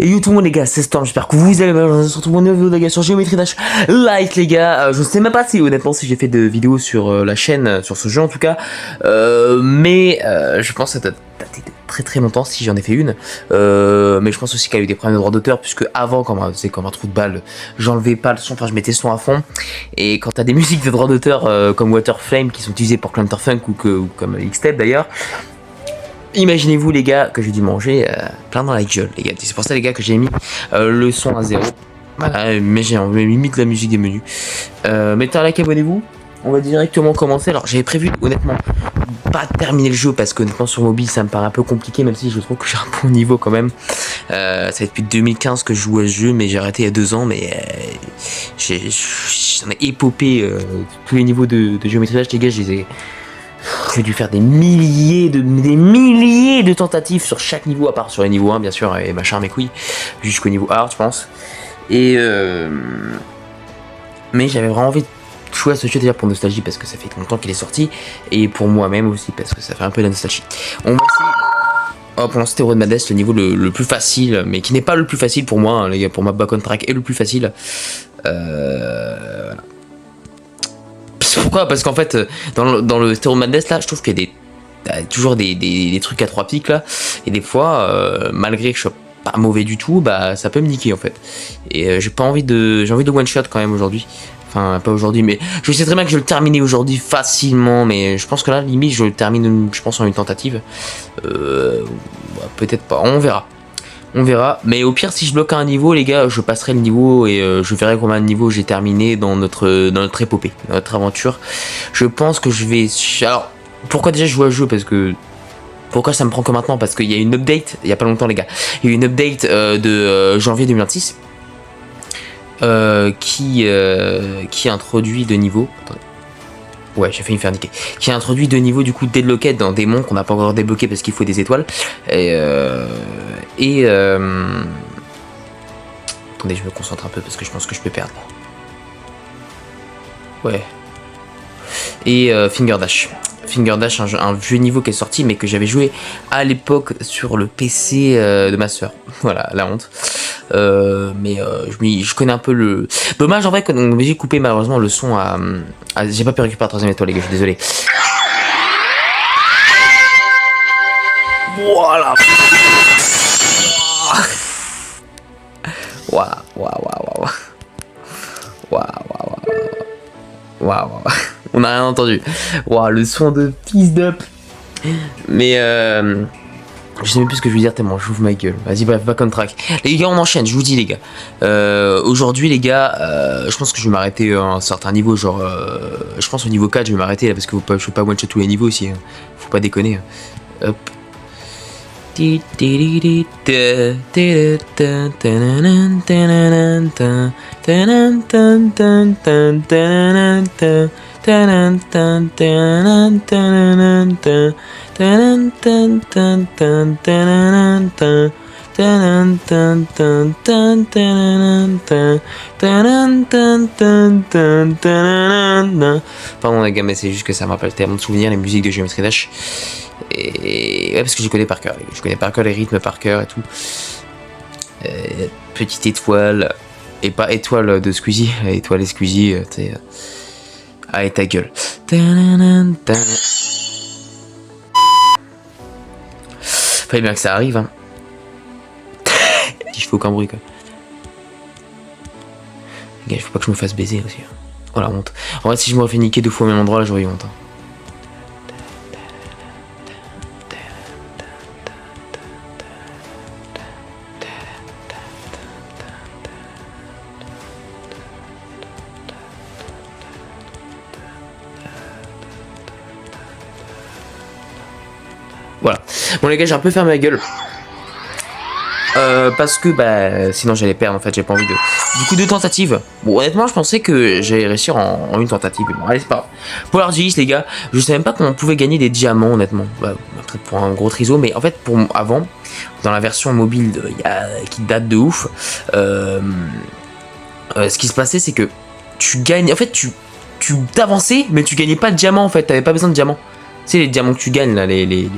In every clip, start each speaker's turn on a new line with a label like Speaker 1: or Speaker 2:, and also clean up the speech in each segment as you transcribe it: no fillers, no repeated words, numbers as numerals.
Speaker 1: Et yo tout le monde les gars, c'est Storm, j'espère que vous allez bien, je se retrouve dans une nouvelle vidéo les gars sur Geometry Dash Light les gars. Je sais même pas si honnêtement si j'ai fait de vidéos sur la chaîne, sur ce jeu en tout cas, mais je pense que ça date de très longtemps si j'en ai fait une, mais je pense aussi qu'il y a eu des problèmes de droit d'auteur puisque avant c'est comme un trou de balle, j'enlevais pas le son, enfin je mettais le son à fond, et quand t'as des musiques de droit d'auteur comme Waterflame qui sont utilisées pour Counterfunk ou comme X-Step d'ailleurs, imaginez-vous les gars que j'ai dû manger plein dans la gueule les gars. C'est pour ça les gars que j'ai mis le son à 0. Voilà, mais j'ai limite la musique des menus. Mettez un like, abonnez-vous. On va directement commencer. Alors j'avais prévu honnêtement pas terminer le jeu parce que honnêtement sur mobile ça me paraît un peu compliqué, même si je trouve que j'ai un bon niveau quand même. Ça fait depuis 2015 que je joue à ce jeu, mais j'ai arrêté il y a 2 ans, mais j'en ai épopé tous les niveaux de Geometry Dash les gars. J'ai dû faire des milliers de tentatives sur chaque niveau, à part sur les niveaux 1 bien sûr, et machin mes couilles, jusqu'au niveau hard je pense. Et mais j'avais vraiment envie de jouer à ce jeu déjà pour nostalgie parce que ça fait longtemps qu'il est sorti, et pour moi-même aussi parce que ça fait un peu de la nostalgie. On va essayer. Oh, pour l'instant Road Madness, le niveau le plus facile, mais qui n'est pas le plus facile pour moi, hein, les gars. Pour ma back on track est le plus facile. Voilà. Pourquoi? Parce qu'en fait, dans le Stereo Madness là, je trouve qu'il y a toujours des trucs à 3 pics là, et des fois, malgré que je sois pas mauvais du tout, bah ça peut me niquer en fait. Et j'ai envie de one shot quand même aujourd'hui. Enfin, pas aujourd'hui, mais je sais très bien que je vais le terminer aujourd'hui facilement, mais je pense que là, limite, je le termine, je pense, en une tentative. Bah, peut-être pas, on verra. On verra, mais au pire si je bloque un niveau les gars, je passerai le niveau et je verrai combien de niveaux j'ai terminé dans notre épopée, dans notre aventure. Je pense que je vais... Alors, pourquoi déjà je joue à ce jeu? Parce que... Pourquoi ça me prend que maintenant? Parce qu'il y a une update, il y a pas longtemps les gars, il y a eu une update de janvier 2026 qui introduit de niveaux... Attendez. Ouais, j'ai failli me faire niquer. Qui a introduit 2 niveaux du coup débloqués dans des monts qu'on n'a pas encore débloqués parce qu'il faut des étoiles. Attendez, je me concentre un peu parce que je pense que je peux perdre. Ouais. Et Finger Dash. Finger Dash, un vieux niveau qui est sorti mais que j'avais joué à l'époque sur le PC de ma soeur. Voilà, la honte. Mais je connais un peu le... Dommage en vrai que j'ai coupé malheureusement le son à j'ai pas pu récupérer la 3ème étoile les gars, je suis désolé. Voilà. Waouh. On n'a rien entendu. Waouh, le son de fils d'up. Mais je sais même plus ce que je veux dire tellement j'ouvre ma gueule. Vas-y, bref, back on track. Les gars, on enchaîne, je vous dis les gars. Aujourd'hui les gars, je pense que je vais m'arrêter à un certain niveau, genre je pense au niveau 4 je vais m'arrêter là parce que je peux pas one shot tous les niveaux aussi, hein. Faut pas déconner. Hop. Pardon les gars, mais c'est juste que ça me rappelle tellement de souvenirs les musiques de Geometry Dash. Et ouais, parce que je connais par cœur, je connais par cœur les rythmes par cœur et tout. Petite étoile, et pas étoile de Squeezie, étoile et Squeezie, tu sais. Allez ta gueule. Fallait bien que ça arrive, hein. Si je fais aucun bruit quoi. Les gars, il faut pas que je me fasse baiser aussi. Oh la honte. En vrai, si je me refais niquer 2 fois au même endroit là, j'aurais eu honte. Hein. Voilà. Bon les gars, j'ai un peu fermé ma gueule. Parce que bah sinon j'allais perdre en fait, j'ai pas envie de... Du coup 2 tentatives. Bon honnêtement je pensais que j'allais réussir en une tentative. Bon allez c'est pas grave. Pour l'Argis les gars, je savais même pas qu'on pouvait gagner des diamants honnêtement. Bah, peut-être pour un gros triso, mais en fait pour avant, dans la version mobile qui date de ouf, ce qui se passait c'est que tu gagnes... En fait tu t'avançais mais tu gagnais pas de diamants en fait, t'avais pas besoin de diamants. Tu sais les diamants que tu gagnes là, les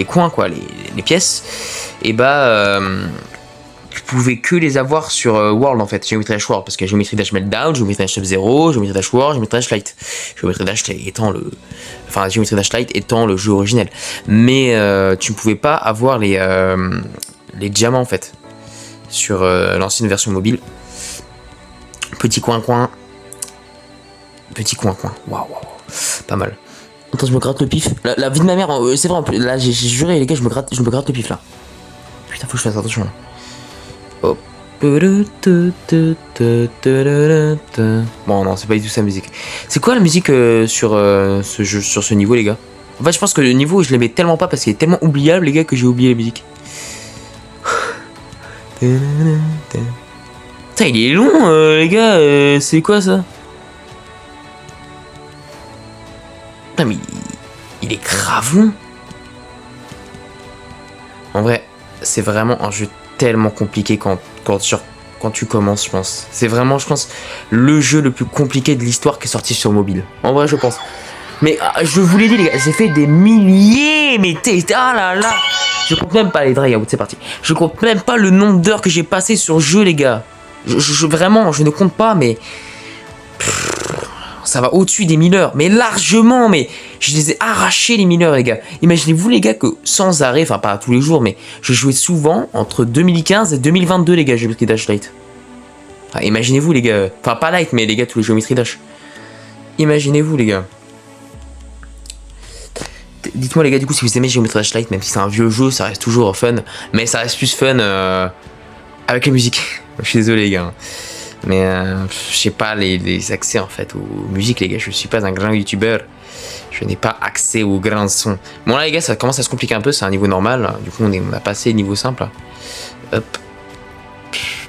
Speaker 1: coins quoi, les pièces. Et bah je pouvais que les avoir sur World en fait, Geometry Dash World, parce qu'il y a Geometry Dash Meltdown, Geometry Dash Sub-Zero, Geometry Dash World, Geometry Dash Light. Geometry Dash étant le... Enfin, Geometry Dash Light étant le jeu originel. Mais tu ne pouvais pas avoir les diamants en fait, sur l'ancienne version mobile. Petit coin-coin. Petit coin-coin. Waouh, pas mal. Attends, je me gratte le pif. La vie de ma mère, c'est vrai, là j'ai juré les gars, je me gratte le pif là. Putain, faut que je fasse attention là. Hop. Bon non, c'est pas du tout sa musique. C'est quoi la musique sur ce jeu, sur ce niveau les gars? En fait je pense que le niveau je l'aimais tellement pas parce qu'il est tellement oubliable les gars que j'ai oublié la musique. Putain il est long les gars, c'est quoi ça? Putain mais il est grave long. En vrai c'est vraiment un jeu tellement compliqué quand tu commences, je pense. C'est vraiment, je pense, le jeu le plus compliqué de l'histoire qui est sorti sur mobile. En vrai, je pense. Mais je vous l'ai dit, les gars, j'ai fait des milliers, mais ah là là. Je compte même pas les dry-out, c'est parti. Je compte même pas le nombre d'heures que j'ai passé sur le jeu, les gars. Vraiment, je ne compte pas, mais... ça va au-dessus des 1000 heures, mais largement, mais je les ai arrachés les 1000 heures les gars. Imaginez-vous les gars que sans arrêt, enfin pas tous les jours, mais je jouais souvent entre 2015 et 2022 les gars, Geometry Dash Light. Enfin, imaginez-vous les gars, enfin pas Light, mais les gars tous les Geometry Dash. Imaginez-vous les gars. Dites-moi les gars du coup si vous aimez Geometry Dash Light, même si c'est un vieux jeu, ça reste toujours fun, mais ça reste plus fun avec la musique. Je suis désolé les gars. Mais je sais pas les accès en fait aux musiques les gars, je suis pas un grand youtubeur, je n'ai pas accès aux grands sons. Bon là les gars ça commence à se compliquer un peu, c'est un niveau normal, du coup on a passé le niveau simple. Hop.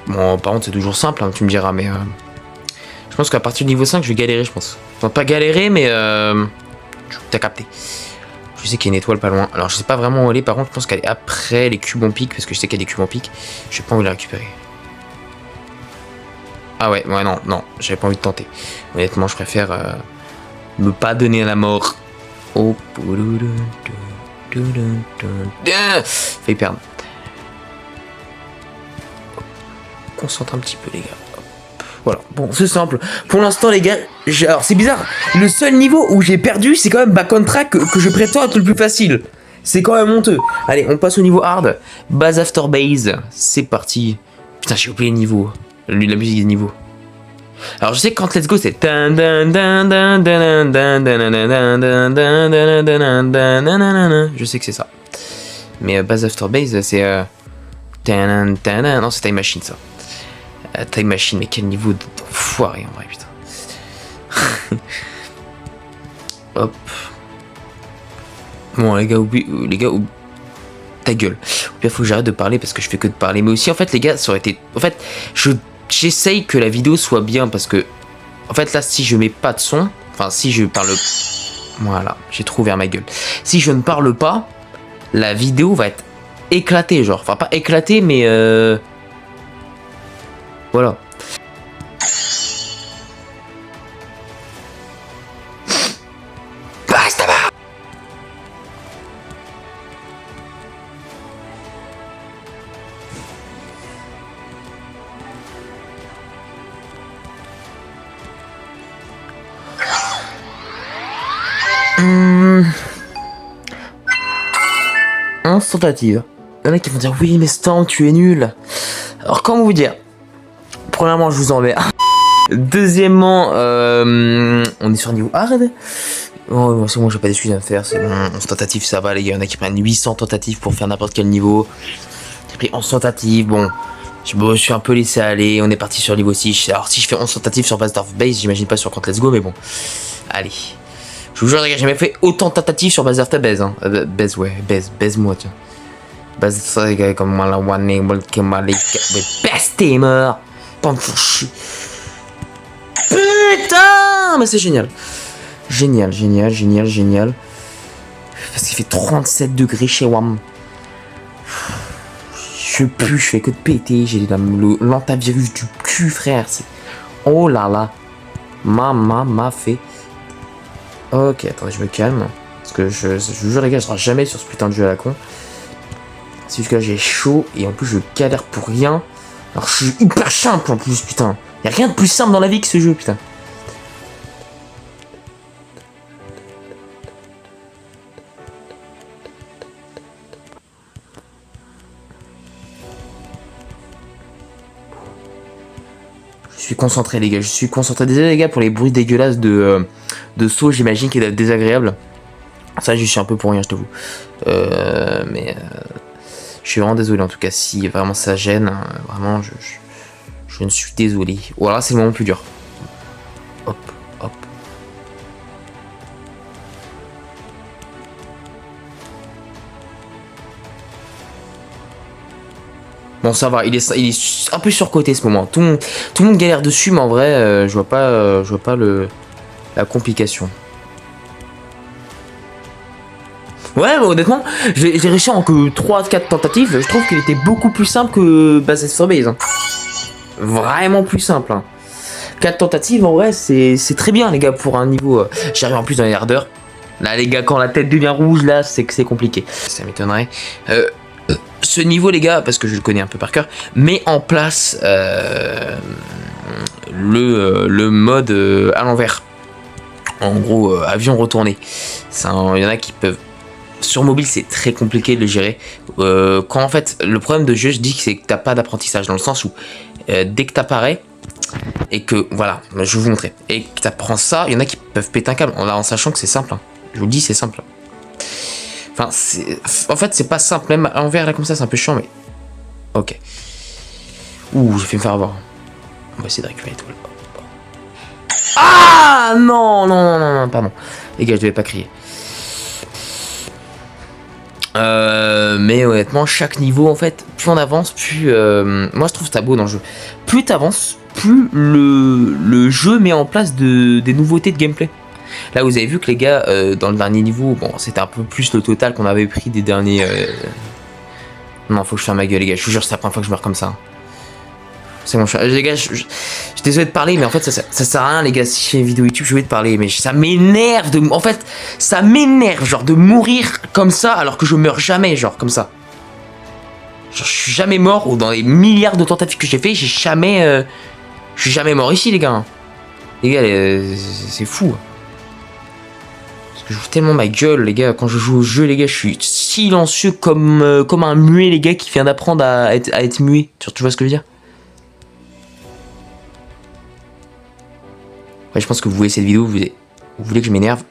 Speaker 1: Bon par contre c'est toujours simple hein, tu me diras, mais je pense qu'à partir du niveau 5 je vais galérer je pense. Enfin pas galérer mais t'as capté. Je sais qu'il y a une étoile pas loin, alors je sais pas vraiment où elle est, par contre je pense qu'elle est après les cubes en pique, parce que je sais qu'il y a des cubes en pique, je sais pas où la récupérer. Ah ouais, non, j'avais pas envie de tenter. Honnêtement, je préfère me pas donner à la mort. Oh, fait perdre. Concentre un petit peu, les gars. Voilà, bon, c'est simple. Pour l'instant, les gars, alors c'est bizarre. Le seul niveau où j'ai perdu, c'est quand même Back on Track que je prétends être le plus facile. C'est quand même honteux. Allez, on passe au niveau hard. Base after base. C'est parti. Putain, j'ai oublié le niveau. La musique des niveaux. Alors je sais que quand Let's Go c'est... Je sais que c'est ça. Mais Base After Base c'est... Non c'est Time Machine ça. Time Machine, mais quel niveau d'enfoiré en vrai putain. Hop. Bon les gars, ta gueule. Il faut que j'arrête de parler parce que je fais que de parler. Mais aussi en fait les gars ça aurait été... En fait j'essaye que la vidéo soit bien parce que en fait là si je mets pas de son, enfin si je parle, voilà j'ai trop ouvert ma gueule, si je ne parle pas la vidéo va être éclatée genre, enfin pas éclatée mais voilà. Basta. Tentative. Il y en a qui vont dire oui mais Stan tu es nul. Alors comment vous dire? Premièrement je vous emmerde. Deuxièmement on est sur un niveau hard. Oh c'est bon j'ai pas d'excuses à me faire. C'est bon 11 tentatives ça va les gars. Il y en a qui prennent 800 tentatives pour faire n'importe quel niveau. J'ai pris 11 tentatives. Bon je suis un peu laissé aller. On est parti sur le niveau 6. Alors si je fais 11 tentatives sur Base After Base, j'imagine pas sur Count Let's Go mais bon. Allez. Je vous jure les gars, j'ai jamais fait autant de tentatives sur Base After Base. Hein. Base, ouais, baise-moi, tiens. Base After les gars, comme la one name, best tamer. Putain, mais c'est génial. Génial. Parce qu'il fait 37 degrés chez WAM. Je pue, je fais que de péter. J'ai l'antivirus du cul, frère. Oh là là. Maman m'a fait. Ok, attendez, je me calme. Parce que je vous jure, les gars, je serai jamais sur ce putain de jeu à la con. C'est juste que là, j'ai chaud et en plus, je galère pour rien. Alors je suis hyper simple en plus, putain. Y'a rien de plus simple dans la vie que ce jeu, putain. Je suis concentré les gars, je suis concentré. Désolé les gars pour les bruits dégueulasses de saut, j'imagine qu'ils doivent être désagréables. Ça je suis un peu pour rien je t'avoue. Mais je suis vraiment désolé en tout cas si vraiment ça gêne. Vraiment je ne suis désolé. Ou alors c'est le moment le plus dur. Hop, hop. Bon ça va, il est un peu surcoté ce moment. Tout le monde galère dessus, mais en vrai, je vois pas la complication. Ouais, mais honnêtement, j'ai réussi en que 3-4 tentatives. Je trouve qu'il était beaucoup plus simple que Bases for Base. Hein. Vraiment plus simple. Hein. 4 tentatives, en vrai, c'est très bien, les gars, pour un niveau. J'arrive en plus dans les hardeurs. Là, les gars, quand la tête devient rouge, là, c'est que c'est compliqué. Ça m'étonnerait. Ce niveau, les gars, parce que je le connais un peu par cœur, met en place le mode à l'envers. En gros, avion retourné. Il y en a qui peuvent. Sur mobile, c'est très compliqué de le gérer. Quand en fait, le problème de jeu, je dis que c'est que t'as pas d'apprentissage dans le sens où dès que t'apparais et que voilà, je vais vous montrer et que t'apprends ça, il y en a qui peuvent péter un câble en sachant que c'est simple. Hein. Je vous le dis, c'est simple. Enfin, en fait, c'est pas simple. Même à l'envers là comme ça, c'est un peu chiant, mais ok. Ouh, j'ai fait me faire avoir. On va essayer de récupérer tout. Ah non, non, non, non, non, pardon. Les gars, je devais pas crier. Mais honnêtement, chaque niveau, en fait, plus on avance, plus... moi, je trouve ça beau dans le jeu. Plus t'avances, plus le jeu met en place des nouveautés de gameplay. Là, vous avez vu que les gars, dans le dernier niveau, bon, c'était un peu plus le total qu'on avait pris des derniers... Non, faut que je ferme ma gueule, les gars. Je vous jure, c'est la première fois que je meurs comme ça. C'est bon, les gars, je suis désolé de parler, mais en fait, ça sert à rien, les gars. Si je fais une vidéo YouTube, je vais te parler, mais ça m'énerve de. En fait, ça m'énerve, genre, de mourir comme ça, alors que je meurs jamais, genre, comme ça. Genre, je suis jamais mort, ou dans les milliards de tentatives que j'ai fait, j'ai jamais. Je suis jamais mort ici, les gars. Les gars, c'est fou. Parce que je joue tellement ma gueule, les gars. Quand je joue au jeu, les gars, je suis silencieux comme un muet, les gars, qui vient d'apprendre à être muet. Tu vois ce que je veux dire? Ouais, je pense que vous voyez cette vidéo, vous voulez que je m'énerve.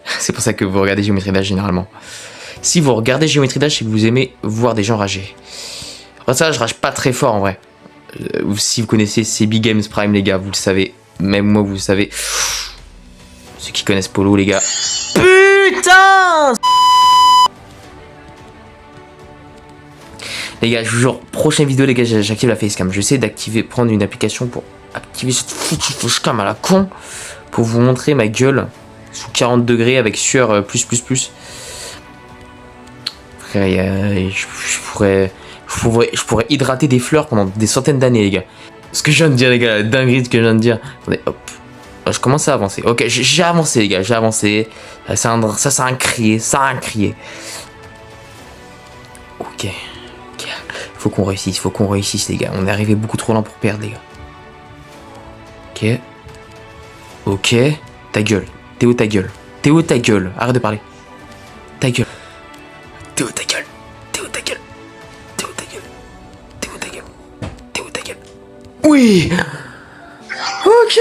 Speaker 1: C'est pour ça que vous regardez Géométrie Dash généralement. Si vous regardez Géométrie Dash, c'est que vous aimez voir des gens rager. Après ça, je rage pas très fort en vrai. Si vous connaissez CB Games Prime, les gars, vous le savez. Même moi, vous le savez. Ceux qui connaissent Polo, les gars. Putain! Les gars, je vous jure, prochaine vidéo, les gars, j'active la facecam. Je vais essayer d'activer, prendre une application pour activer cette foutue facecam à la con. Pour vous montrer ma gueule sous 40 degrés avec sueur plus. Frère, je pourrais hydrater des fleurs pendant des centaines d'années, les gars. Ce que je viens de dire, les gars, la dinguerie, ce que je viens de dire. Attendez, hop. Je commence à avancer. Ok, j'ai avancé, les gars, j'ai avancé. Ça a un crier, Ok. Faut qu'on réussisse, les gars. On est arrivé beaucoup trop lent pour perdre, les gars. Ok. Ta gueule. Théo, ta gueule. Théo, ta gueule. Arrête de parler. Ta gueule. Théo, ta gueule. Théo, ta gueule. Théo, ta gueule. Théo, ta gueule. Théo, ta gueule. Oui. Ok.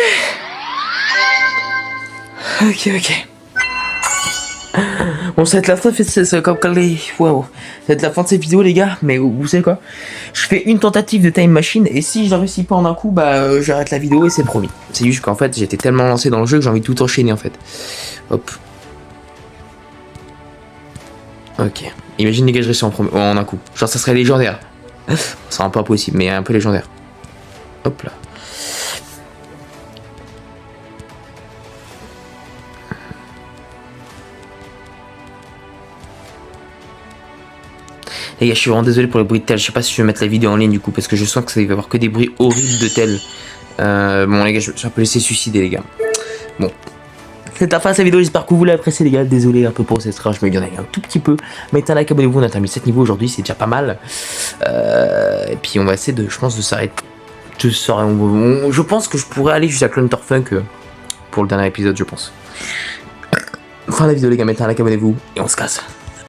Speaker 1: Bon, ça va être la fin de cette wow. Ça va être la fin de cette vidéo, les gars. Mais vous savez quoi? Je fais une tentative de time machine et si je ne réussis pas en un coup, bah j'arrête la vidéo et c'est promis. C'est juste qu'en fait, j'étais tellement lancé dans le jeu que j'ai envie de tout enchaîner en fait. Hop. Ok. Imagine les gars, je réussis en un coup. Genre, ça serait légendaire. Ça serait un peu impossible, mais un peu légendaire. Hop là. Les gars, je suis vraiment désolé pour les bruits de tel. Je sais pas si je vais mettre la vidéo en ligne du coup, parce que je sens que ça va y avoir que des bruits horribles de tel. Bon, les gars, je vais un peu laisser suicider, les gars. Bon. c'est la fin de cette vidéo, j'espère que vous l'appréciez les gars, désolé un peu pour cette rage, mais il y en a eu un tout petit peu. Mettez un like, abonnez-vous, on a terminé 7 niveaux aujourd'hui, c'est déjà pas mal. Et puis on va essayer de, je pense, de s'arrêter. Je pense que je pourrais aller jusqu'à Clunterfunk pour le dernier épisode, je pense. Fin de la vidéo les gars, mettez un like, abonnez-vous, et on se casse.